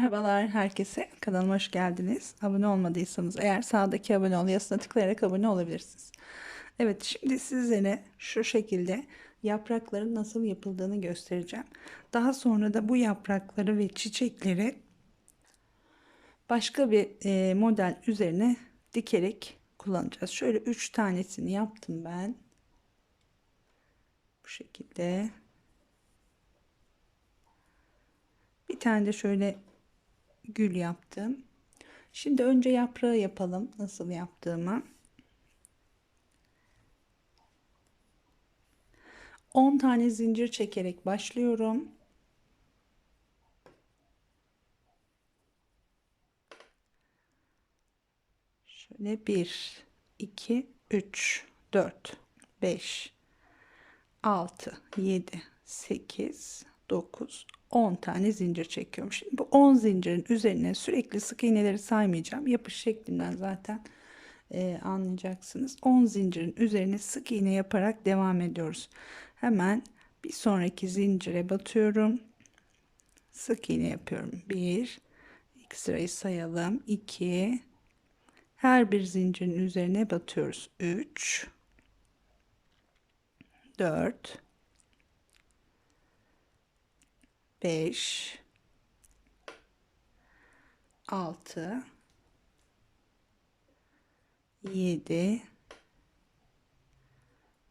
Merhabalar herkese. Kanalıma hoş geldiniz. Abone olmadıysanız eğer sağdaki abone ol yazısına tıklayarak abone olabilirsiniz. Evet, şimdi sizlere şu şekilde yaprakların nasıl yapıldığını göstereceğim. Daha sonra da bu yaprakları ve çiçekleri başka bir model üzerine dikerek kullanacağız. Şöyle 3 tanesini yaptım ben. Bu şekilde. Bir tane de şöyle gül yaptım. Şimdi önce yaprağı yapalım. Nasıl yaptığımı. 10 tane zincir çekerek başlıyorum. Şöyle 1, 2, 3, 4, 5, 6, 7, 8, 9, 10 tane zincir çekiyorum. Şimdi bu 10 zincirin üzerine sürekli sık iğneleri saymayacağım. Yapış şeklinden zaten anlayacaksınız. 10 zincirin üzerine sık iğne yaparak devam ediyoruz. Hemen bir sonraki zincire batıyorum. Sık iğne yapıyorum. 1, ilk sırayı sayalım. 2, her bir zincirin üzerine batıyoruz. 3, 4, 5, 6, 7,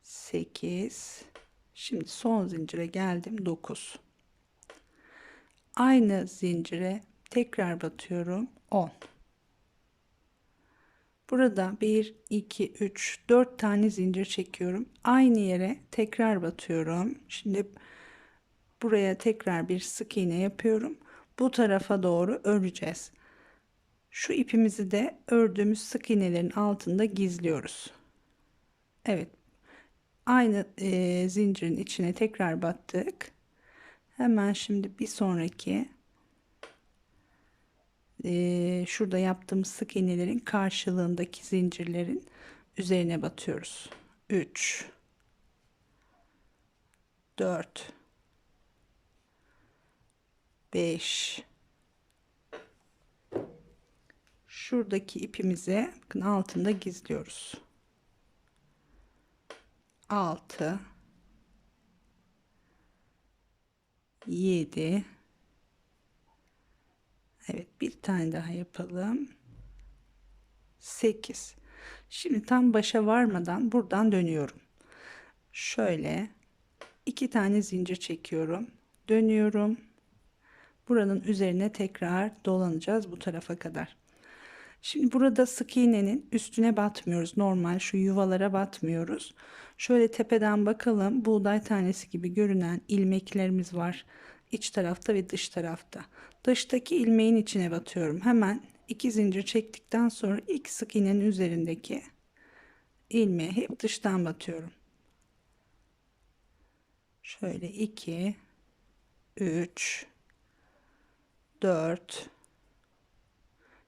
8. Şimdi son zincire geldim. 9. Aynı zincire tekrar batıyorum. 10. Burada 1, 2, 3, 4 tane zincir çekiyorum. Aynı yere tekrar batıyorum. Şimdi buraya tekrar bir sık iğne yapıyorum. Bu tarafa doğru öreceğiz. Şu ipimizi de ördüğümüz sık iğnelerin altında gizliyoruz. Evet. Aynı zincirin içine tekrar battık. Hemen şimdi bir sonraki şurada yaptığımız sık iğnelerin karşılığındaki zincirlerin üzerine batıyoruz. 3, 4, 5. Şuradaki ipimizi bakın altında gizliyoruz. 6, 7. Evet, bir tane daha yapalım. 8. Şimdi tam başa varmadan buradan dönüyorum. Şöyle 2 tane zincir çekiyorum. Dönüyorum. Buranın üzerine tekrar dolanacağız bu tarafa kadar. Şimdi burada sık iğnenin üstüne batmıyoruz. Normal şu yuvalara batmıyoruz. Şöyle tepeden bakalım. Buğday tanesi gibi görünen ilmeklerimiz var. İç tarafta ve dış tarafta. Dıştaki ilmeğin içine batıyorum. Hemen 2 zincir çektikten sonra ilk sık iğnenin üzerindeki ilmeğe hep dıştan batıyorum. Şöyle 2, 3, 4,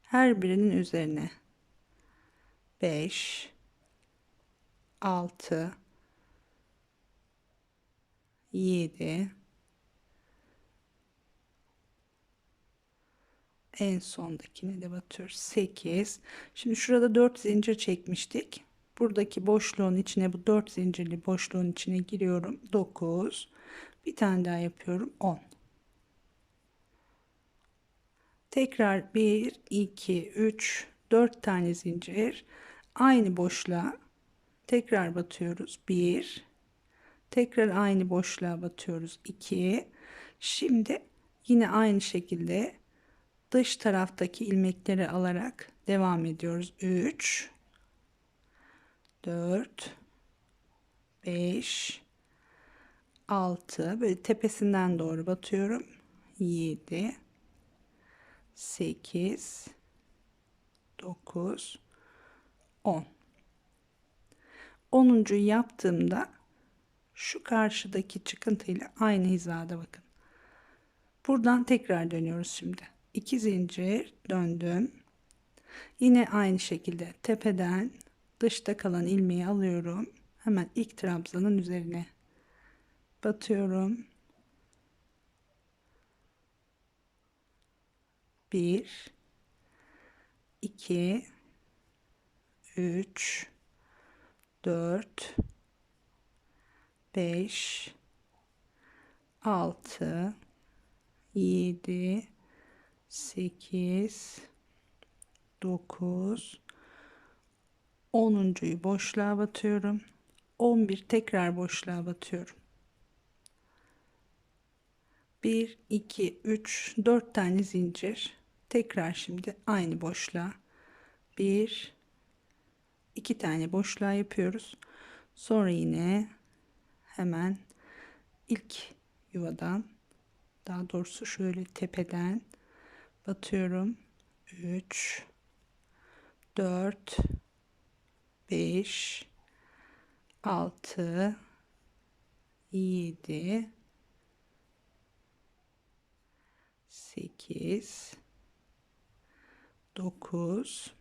her birinin üzerine 5, 6, 7, en sondakine de batıyoruz. 8. Şimdi şurada 4 zincir çekmiştik. Buradaki boşluğun içine, bu 4 zincirli boşluğun içine giriyorum. 9. Bir tane daha yapıyorum. 10. Tekrar 1, 2, 3, 4 tane zincir. Aynı boşluğa tekrar batıyoruz. 1. Tekrar aynı boşluğa batıyoruz. 2. Şimdi yine aynı şekilde dış taraftaki ilmekleri alarak devam ediyoruz. 3, 4, 5, 6, böyle tepesinden doğru batıyorum. 7, 8, 9, 10. 10'uncuyu yaptığımda şu karşıdaki çıkıntıyla aynı hizada bakın. Buradan tekrar dönüyoruz şimdi. 2 zincir döndüm. Yine aynı şekilde tepeden dışta kalan ilmeği alıyorum. Hemen ilk trabzanın üzerine batıyorum. 1 2 3 4 5 6 7 8 9 10'uncuyu boşluğa batıyorum. 11 tekrar boşluğa batıyorum. 1 2 3 4 tane zincir. Tekrar şimdi aynı boşluğa 1 2 tane boşluğa yapıyoruz. Sonra yine hemen ilk yuvadan, daha doğrusu şöyle tepeden batıyorum. 3 4 5 6 7 8 9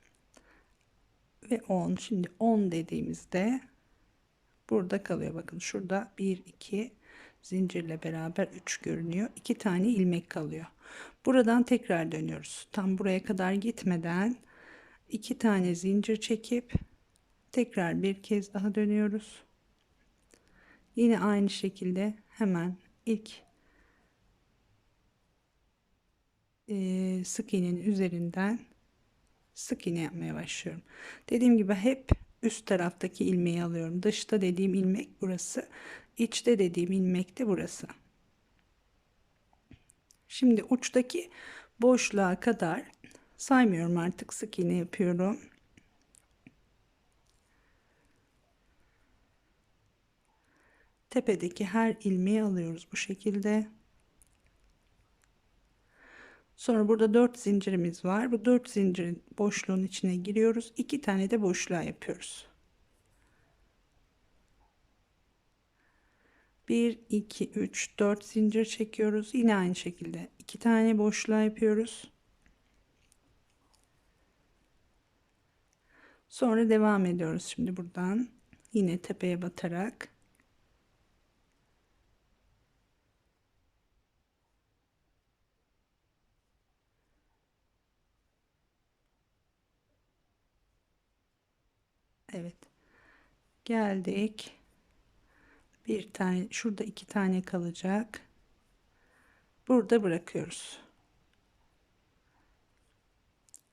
ve 10. Şimdi 10 dediğimizde burada kalıyor. Bakın şurada 1 2 zincirle beraber 3 görünüyor. 2 tane ilmek kalıyor. Buradan tekrar dönüyoruz. Tam buraya kadar gitmeden 2 tane zincir çekip tekrar bir kez daha dönüyoruz. Yine aynı şekilde hemen ilk sık iğnenin üzerinden sık iğne yapmaya başlıyorum. Dediğim gibi hep üst taraftaki ilmeği alıyorum. Dışta dediğim ilmek burası. İçte dediğim ilmek de burası. Şimdi uçtaki boşluğa kadar saymıyorum, artık sık iğne yapıyorum. Tepedeki her ilmeği alıyoruz bu şekilde. Sonra burada 4 zincirimiz var. Bu 4 zincirin boşluğun içine giriyoruz. 2 tane de boşluğa yapıyoruz. 1 2 3 4 zincir çekiyoruz. Yine aynı şekilde 2 tane boşluğa yapıyoruz. Sonra devam ediyoruz. Şimdi buradan yine tepeye batarak evet geldik. Bir tane şurada, 2 tane kalacak. Burada bırakıyoruz.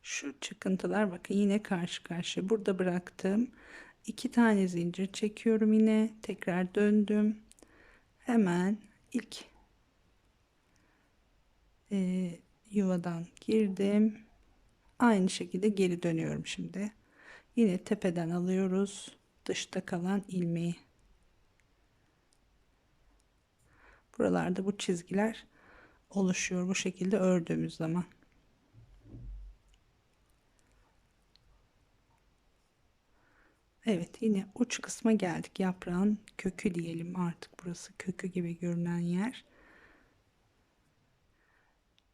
Şu çıkıntılar bakın yine karşı karşıya. Burada bıraktım. 2 tane zincir çekiyorum, yine tekrar döndüm. Hemen ilk yuvadan girdim. Aynı şekilde geri dönüyorum şimdi. Yine tepeden alıyoruz dışta kalan ilmeği. Buralarda bu çizgiler oluşuyor bu şekilde ördüğümüz zaman. Evet, yine uç kısma geldik. Yaprağın kökü diyelim artık, burası kökü gibi görünen yer.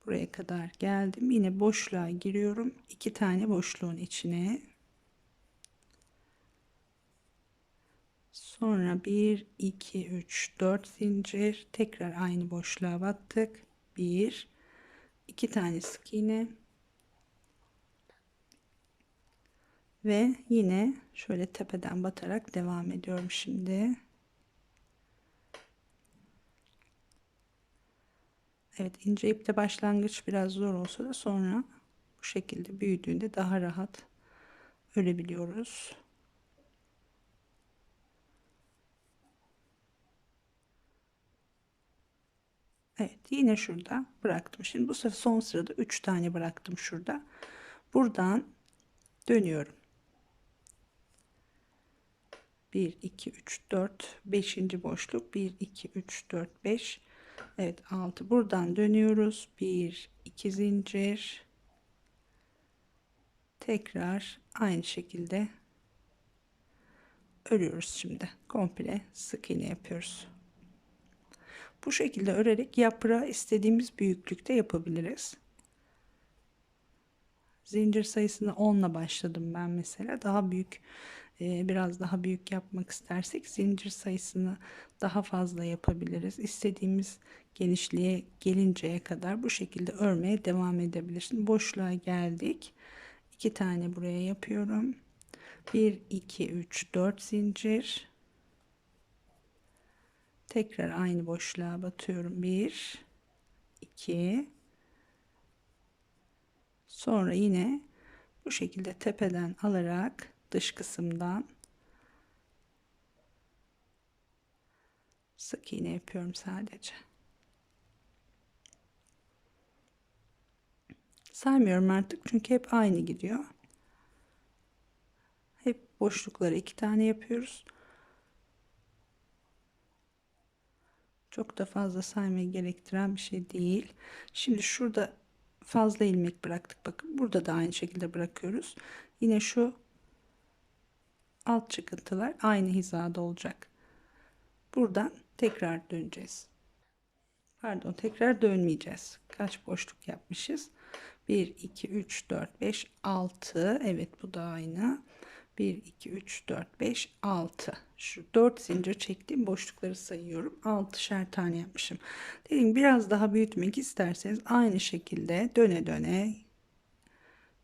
Buraya kadar geldim. Yine boşluğa giriyorum. 2 tane boşluğun içine. Sonra 1 2 3 4 zincir, tekrar aynı boşluğa battık. 1 2 tane sık iğne ve yine şöyle tepeden batarak devam ediyorum şimdi. Evet, ince ipte başlangıç biraz zor olsa da sonra bu şekilde büyüdüğünde daha rahat örebiliyoruz. Evet, yine şurada bıraktım. Şimdi bu sefer son sırada 3 tane bıraktım şurada. Buradan dönüyorum. 1 2 3 4 5. boşluk, 1 2 3 4 5. Evet, 6. Buradan dönüyoruz. 1 2 zincir, tekrar aynı şekilde örüyoruz. Şimdi komple sık iğne yapıyoruz. Bu şekilde örerek yaprağı istediğimiz büyüklükte yapabiliriz. Zincir sayısını 10 ile başladım ben mesela. Daha büyük biraz daha büyük yapmak istersek zincir sayısını daha fazla yapabiliriz. İstediğimiz genişliğe gelinceye kadar bu şekilde örmeye devam edebilirsin. Boşluğa geldik. 2 tane buraya yapıyorum. 1 2 3 4 zincir. Tekrar aynı boşluğa batıyorum. 1 2, sonra yine bu şekilde tepeden alarak dış kısımdan sık iğne yapıyorum sadece. Saymıyorum artık çünkü hep aynı gidiyor. Hep boşlukları 2 tane yapıyoruz. Çok da fazla saymayı gerektiren bir şey değil. Şimdi şurada fazla ilmek bıraktık. Bakın burada da aynı şekilde bırakıyoruz. Yine şu alt çıkıntılar aynı hizada olacak. Buradan tekrar döneceğiz. Pardon, tekrar dönmeyeceğiz. Kaç boşluk yapmışız? 1 2 3 4 5 6. Evet, bu da aynı. 1 2 3 4 5 6. Şu 4 zincir çektiğim boşlukları sayıyorum. 6'şer tane yapmışım. Dedim, biraz daha büyütmek isterseniz aynı şekilde döne döne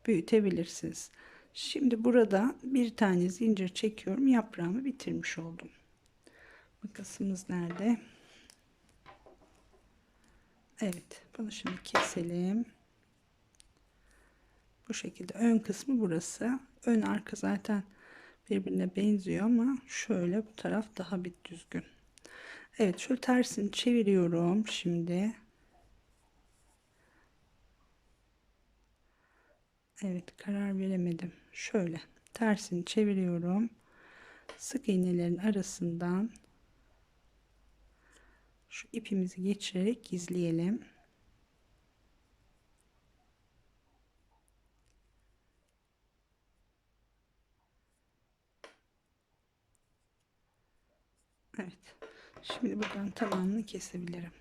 büyütebilirsiniz. Şimdi burada bir tane zincir çekiyorum. Yaprağımı bitirmiş oldum. Makasımız nerede? Evet, bunu şimdi keselim. Bu şekilde ön kısmı burası. Ön arka zaten birbirine benziyor ama şöyle bu taraf daha bir düzgün. Evet, şöyle tersini çeviriyorum şimdi. Evet, karar veremedim. Şöyle tersini çeviriyorum. Sık iğnelerin arasından şu ipimizi geçirerek gizleyelim. Evet. Şimdi buradan tamamını kesebilirim.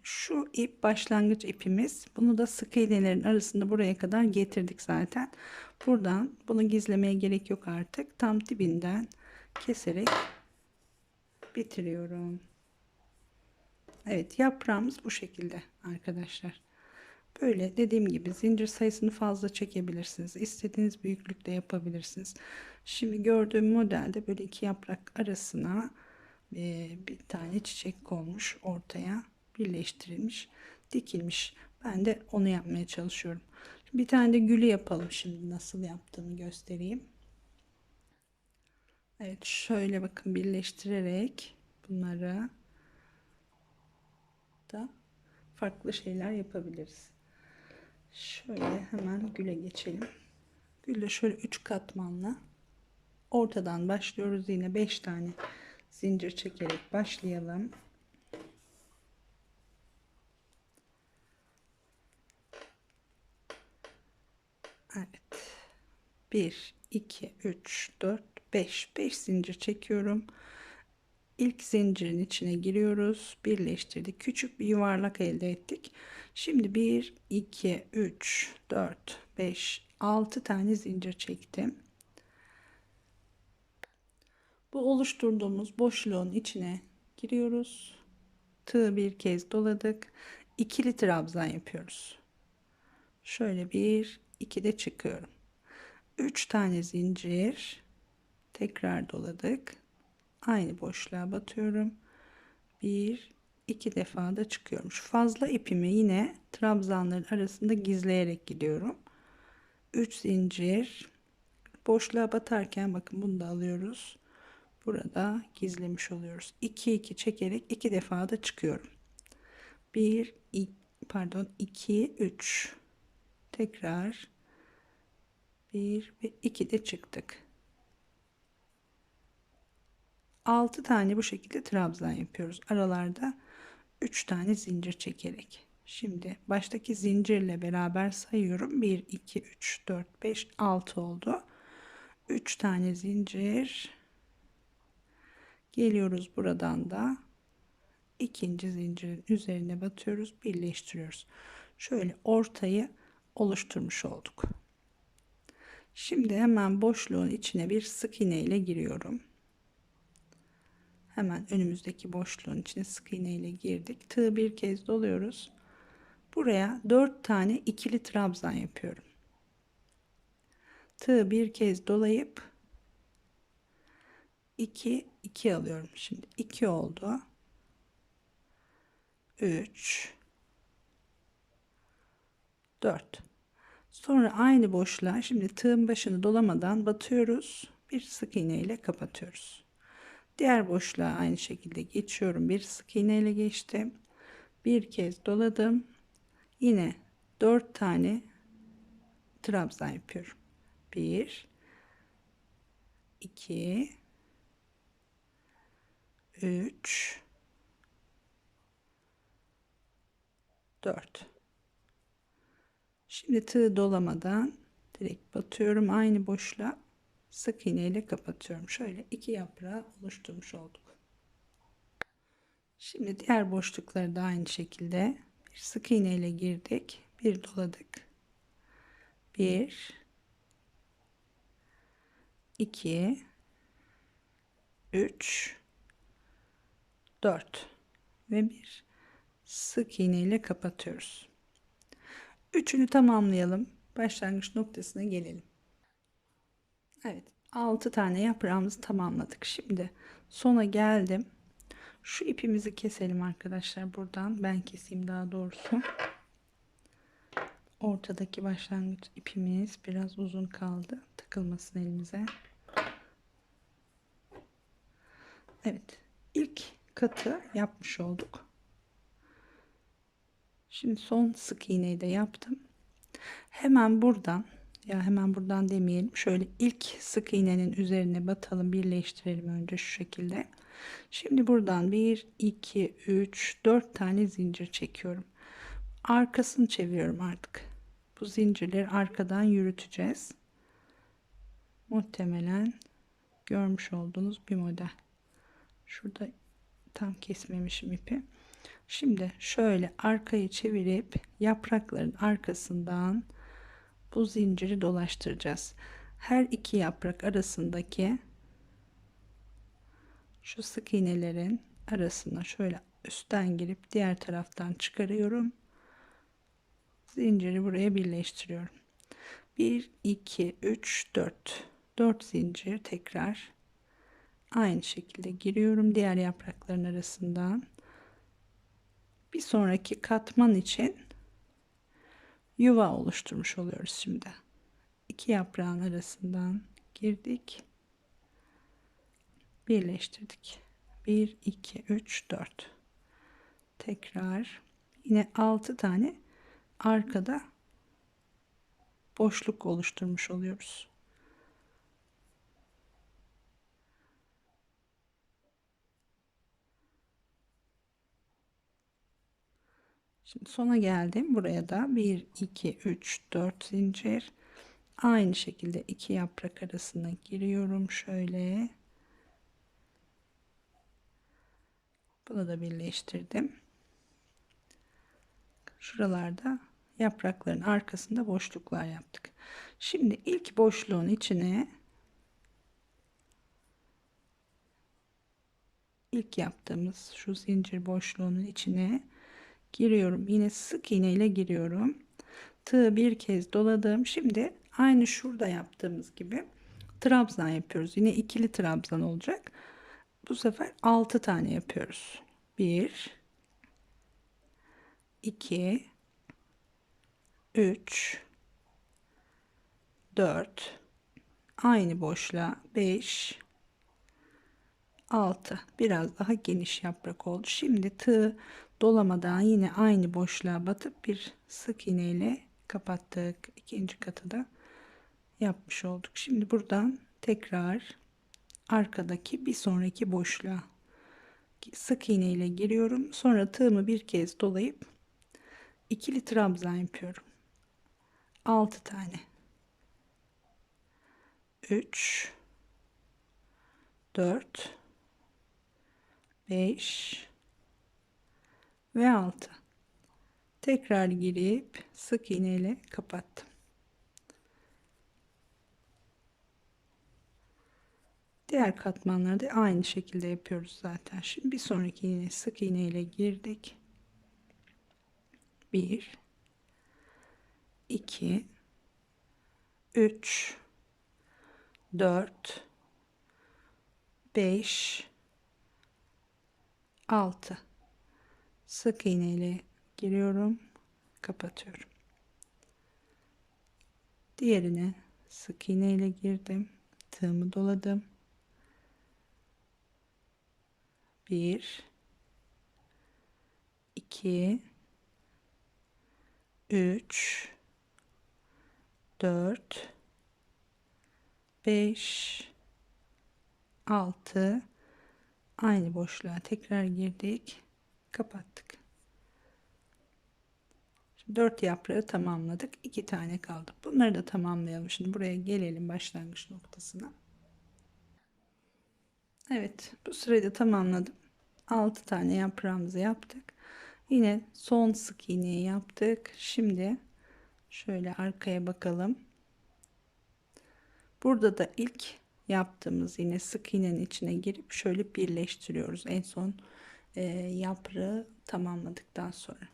Şu ip başlangıç ipimiz. Bunu da sık iğnelerin arasında buraya kadar getirdik zaten. Buradan bunu gizlemeye gerek yok artık. Tam dibinden keserek bitiriyorum. Evet, yaprağımız bu şekilde arkadaşlar. Böyle dediğim gibi zincir sayısını fazla çekebilirsiniz. İstediğiniz büyüklükte yapabilirsiniz. Şimdi gördüğüm modelde böyle iki yaprak arasına bir tane çiçek konmuş, ortaya birleştirilmiş, dikilmiş. Ben de onu yapmaya çalışıyorum. Bir tane de gülü yapalım, şimdi nasıl yaptığımı göstereyim. Evet, şöyle bakın, birleştirerek bunları da farklı şeyler yapabiliriz. Şöyle hemen güle geçelim. Gülle şöyle 3 katmanla ortadan başlıyoruz. Yine 5 tane zincir çekerek başlayalım. Evet. 1 2 3 4 5 zincir çekiyorum. İlk zincirin içine giriyoruz. Birleştirdik. Küçük bir yuvarlak elde ettik. Şimdi 1 2 3 4 5 6 tane zincir çektim. Bu oluşturduğumuz boşluğun içine giriyoruz. Tığı bir kez doladık. İkili trabzan yapıyoruz. Şöyle 1 2 de çıkıyorum. 3 tane zincir, tekrar doladık. Aynı boşluğa batıyorum. 1 2 defa da çıkıyorum. Şu fazla ipimi yine trabzanların arasında gizleyerek gidiyorum. 3 zincir, boşluğa batarken bakın bunu da alıyoruz. Burada gizlemiş oluyoruz. 2 2 çekerek 2 defa da çıkıyorum. 1 2 3, tekrar 1 ve 2 de çıktık. 6 tane bu şekilde trabzan yapıyoruz. Aralarda 3 tane zincir çekerek. Şimdi baştaki zincirle beraber sayıyorum. 1 2 3 4 5 6 oldu. 3 tane zincir geliyoruz, buradan da ikinci zincirin üzerine batıyoruz, birleştiriyoruz. Şöyle ortayı oluşturmuş olduk. Şimdi hemen boşluğun içine bir sık iğne ile giriyorum. Hemen önümüzdeki boşluğun içine sık iğne ile girdik. Tığı bir kez doluyoruz. Buraya 4 tane ikili trabzan yapıyorum. Tığı bir kez dolayıp 2 2 alıyorum. Şimdi 2 oldu. 3 4. Sonra aynı boşluğa şimdi tığın başını dolamadan batıyoruz. Bir sık iğne ile kapatıyoruz. Diğer boşluğa aynı şekilde geçiyorum. Bir sık iğne ile geçtim. Bir kez doladım. Yine 4 tane trabzan yapıyorum. 1 2 3 4. Şimdi tığ dolamadan direkt batıyorum aynı boşluğa, sık iğne ile kapatıyorum. Şöyle 2 yaprağı oluşturmuş olduk. Şimdi diğer boşlukları da aynı şekilde bir sık iğne ile girdik, bir doladık. 1 2 3 4 ve bir sık iğne ile kapatıyoruz. Üçünü tamamlayalım. Başlangıç noktasına gelelim. Evet, 6 tane yaprağımızı tamamladık. Şimdi sona geldim. Şu ipimizi keselim arkadaşlar. Buradan ben keseyim daha doğrusu. Ortadaki başlangıç ipimiz biraz uzun kaldı. Takılmasın elimize. Evet, ilk katı yapmış olduk. Şimdi son sık iğneyi de yaptım. Hemen buradan, ya hemen buradan demeyelim. Şöyle ilk sık iğnenin üzerine batalım, birleştirelim önce şu şekilde. Şimdi buradan 1 2 3 4 tane zincir çekiyorum. Arkasını çeviriyorum artık. Bu zincirleri arkadan yürüteceğiz. Muhtemelen görmüş olduğunuz bir model. Şurada tam kesmemişim ipi. Şimdi şöyle arkayı çevirip yaprakların arkasından bu zinciri dolaştıracağız. Her iki yaprak arasındaki şu sık iğnelerin arasına şöyle üstten girip diğer taraftan çıkarıyorum. Zinciri buraya birleştiriyorum. 1 2 3 4 4 zincir tekrar aynı şekilde giriyorum diğer yaprakların arasından. Bir sonraki katman için yuva oluşturmuş oluyoruz şimdi. İki yaprağın arasından girdik, birleştirdik. 1 2 3 4 tekrar yine 6 tane arkada boşluk oluşturmuş oluyoruz. Şimdi sona geldim. Buraya da 1 2 3 4 zincir aynı şekilde iki yaprak arasına giriyorum şöyle. Bunu da birleştirdim. Şuralarda yaprakların arkasında boşluklar yaptık. Şimdi ilk boşluğun içine ilk yaptığımız şu zincir boşluğunun içine giriyorum. Yine sık iğne ile giriyorum. Tığı bir kez doladım. Şimdi aynı şurada yaptığımız gibi trabzan yapıyoruz. Yine ikili trabzan olacak. Bu sefer 6 tane yapıyoruz. 1 2 3 4 aynı boşluğa 5 6 biraz daha geniş yaprak oldu. Şimdi tığ dolamadan yine aynı boşluğa batıp bir sık iğne ile kapattık. İkinci katı da yapmış olduk. Şimdi buradan tekrar arkadaki bir sonraki boşluğa sık iğne ile giriyorum. Sonra tığımı bir kez dolayıp ikili trabzan yapıyorum. 6 tane. 3 4 5 ve 6. Tekrar girip sık iğne ile kapattım. Diğer katmanlarda aynı şekilde yapıyoruz zaten. Şimdi bir sonraki iğne, sık iğne ile girdik. 1 2 3 4 5 6 sık iğne ile giriyorum, kapatıyorum. Diğerine sık iğne ile girdim, tığımı doladım. 1 2 3 4 5 6 aynı boşluğa tekrar girdik, kapattık. Şimdi 4 yaprağı tamamladık, 2 tane kaldı. Bunları da tamamlayalım. Şimdi buraya gelelim, başlangıç noktasına. Evet, bu sırayı da tamamladım. 6 tane yaprağımızı yaptık. Yine son sık iğneyi yaptık. Şimdi şöyle arkaya bakalım. Burada da ilk yaptığımız yine sık iğnenin içine girip şöyle birleştiriyoruz. En son yaprağı tamamladıktan sonra.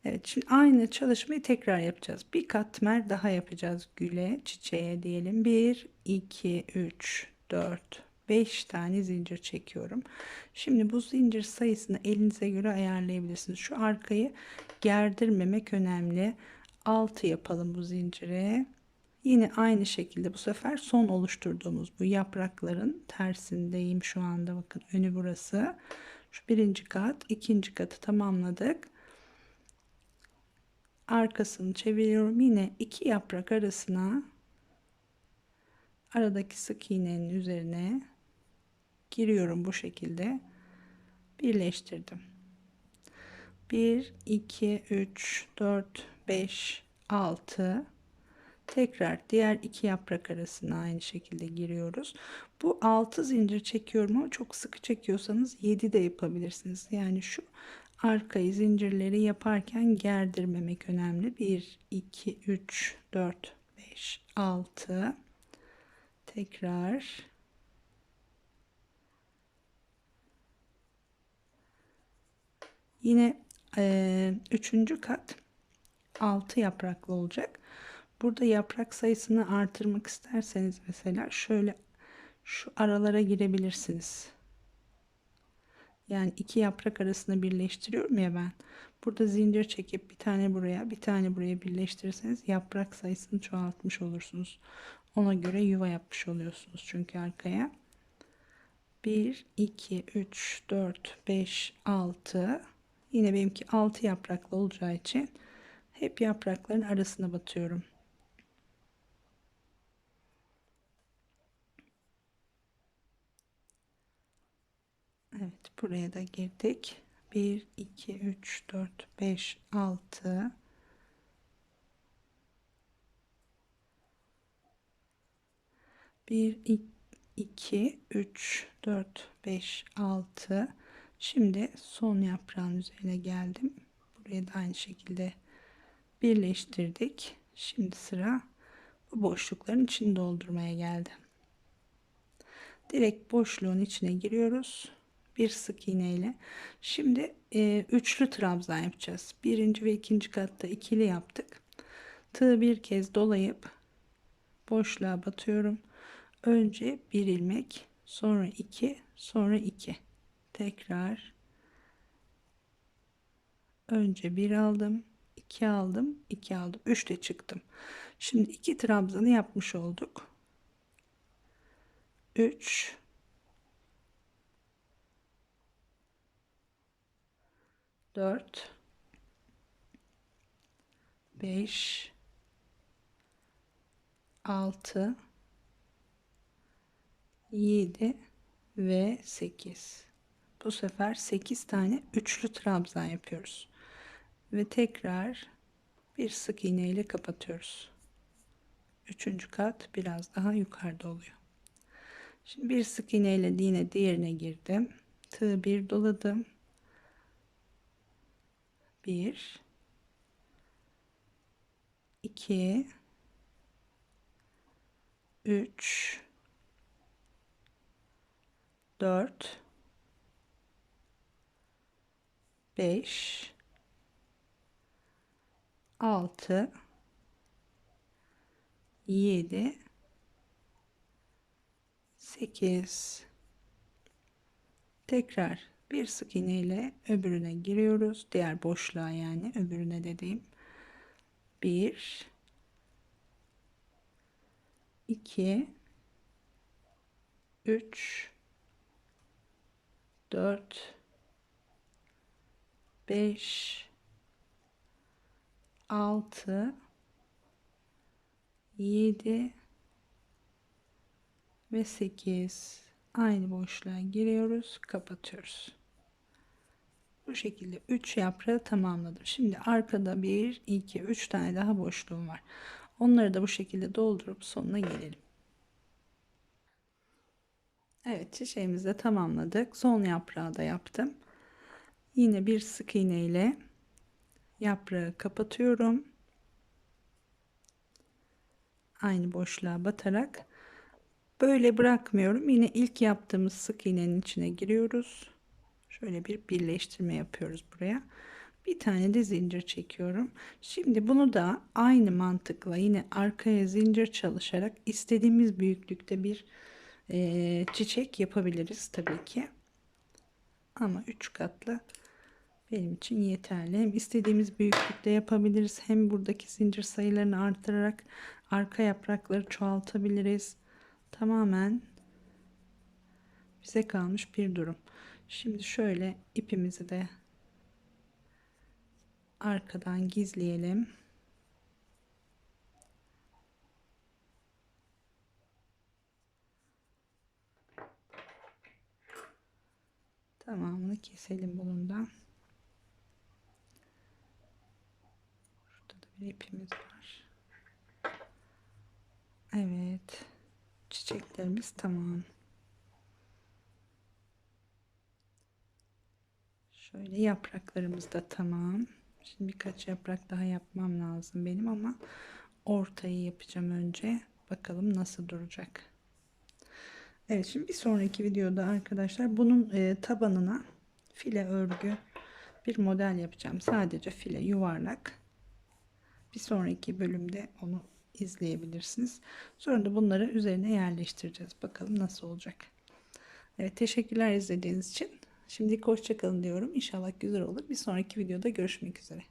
Evet, şimdi aynı çalışmayı tekrar yapacağız. Bir katmer daha yapacağız güle, çiçeğe diyelim. 1 2 3 4 5 tane zincir çekiyorum. Şimdi bu zincir sayısını elinize göre ayarlayabilirsiniz. Şu arkayı gerdirmemek önemli. 6 yapalım bu zincire. Yine aynı şekilde bu sefer son oluşturduğumuz bu yaprakların tersindeyim şu anda. Bakın, önü burası. Şu birinci kat, ikinci katı tamamladık. Arkasını çeviriyorum. Yine iki yaprak arasına, aradaki sık iğnenin üzerine giriyorum, bu şekilde birleştirdim. 1 2 3 4 5 6 tekrar diğer iki yaprak arasına aynı şekilde giriyoruz. Bu 6 zincir çekiyorum ama çok sıkı çekiyorsanız 7 de yapabilirsiniz. Yani şu arkayı zincirleri yaparken gerdirmemek önemli. 1 2 3 4 5 6 tekrar yine üçüncü kat 6 yapraklı olacak. Burada yaprak sayısını artırmak isterseniz mesela şöyle şu aralara girebilirsiniz. Yani iki yaprak arasında birleştiriyorum ya ben. Burada zincir çekip bir tane buraya, bir tane buraya birleştirirseniz yaprak sayısını çoğaltmış olursunuz. Ona göre yuva yapmış oluyorsunuz çünkü arkaya. 1 2 3 4 5 6. Yine benimki 6 yapraklı olacağı için hep yaprakların arasına batıyorum. Evet, buraya da girdik. 1 2 3 4 5 6 1 2 3 4 5 6. Şimdi son yaprağın üzerine geldim. Buraya da aynı şekilde birleştirdik. Şimdi sıra bu boşlukların içini doldurmaya geldi. Direkt boşluğun içine giriyoruz. Bir sık iğne ile. Şimdi üçlü trabzan yapacağız. Birinci ve ikinci katta ikili yaptık. Tığı bir kez dolayıp boşluğa batıyorum. Önce bir ilmek, sonra iki, sonra iki. Tekrar önce bir aldım, iki aldım, iki aldım, üç de çıktım. Şimdi iki trabzanı yapmış olduk. 3 4 5 6 7 ve 8. Bu sefer 8 tane üçlü trabzan yapıyoruz. Ve tekrar bir sık iğne ile kapatıyoruz. Üçüncü kat biraz daha yukarıda oluyor. Şimdi bir sık iğne ile yine diğerine girdim. Tığı bir doladım. 1 2 3 4 5 6 7 8. Tekrar bir sık iğne ile öbürüne giriyoruz. Diğer boşluğa, yani öbürüne dediğim. 1 2 3 4 5 6 7 ve 8. Aynı boşluğa giriyoruz, kapatıyoruz. Bu şekilde 3 yaprağı tamamladım. Şimdi arkada 1 2 3 tane daha boşluğum var. Onları da bu şekilde doldurup sonuna gelelim. Evet, çiçeğimizi de tamamladık. Son yaprağı da yaptım. Yine bir sık iğne ile yaprağı kapatıyorum. Aynı boşluğa batarak böyle bırakmıyorum. Yine ilk yaptığımız sık iğnenin içine giriyoruz. Şöyle bir birleştirme yapıyoruz buraya. Bir tane de zincir çekiyorum. Şimdi bunu da aynı mantıkla yine arkaya zincir çalışarak istediğimiz büyüklükte bir çiçek yapabiliriz tabii ki. Ama 3 katlı benim için yeterli. Hem istediğimiz büyüklükte yapabiliriz, hem buradaki zincir sayılarını artırarak arka yaprakları çoğaltabiliriz. Tamamen bize kalmış bir durum. Şimdi şöyle ipimizi de arkadan gizleyelim. Tamamını keselim bundan. Burada da bir ipimiz var. Evet. Çiçeklerimiz tamam. Şöyle yapraklarımız da tamam. Şimdi birkaç yaprak daha yapmam lazım benim, ama ortayı yapacağım önce. Bakalım nasıl duracak. Evet, şimdi bir sonraki videoda arkadaşlar bunun tabanına file örgü bir model yapacağım. Sadece file yuvarlak. Bir sonraki bölümde onu izleyebilirsiniz. Sonra da bunları üzerine yerleştireceğiz. Bakalım nasıl olacak. Evet, teşekkürler izlediğiniz için. Şimdilik hoşça kalın diyorum. İnşallah güzel olur. Bir sonraki videoda görüşmek üzere.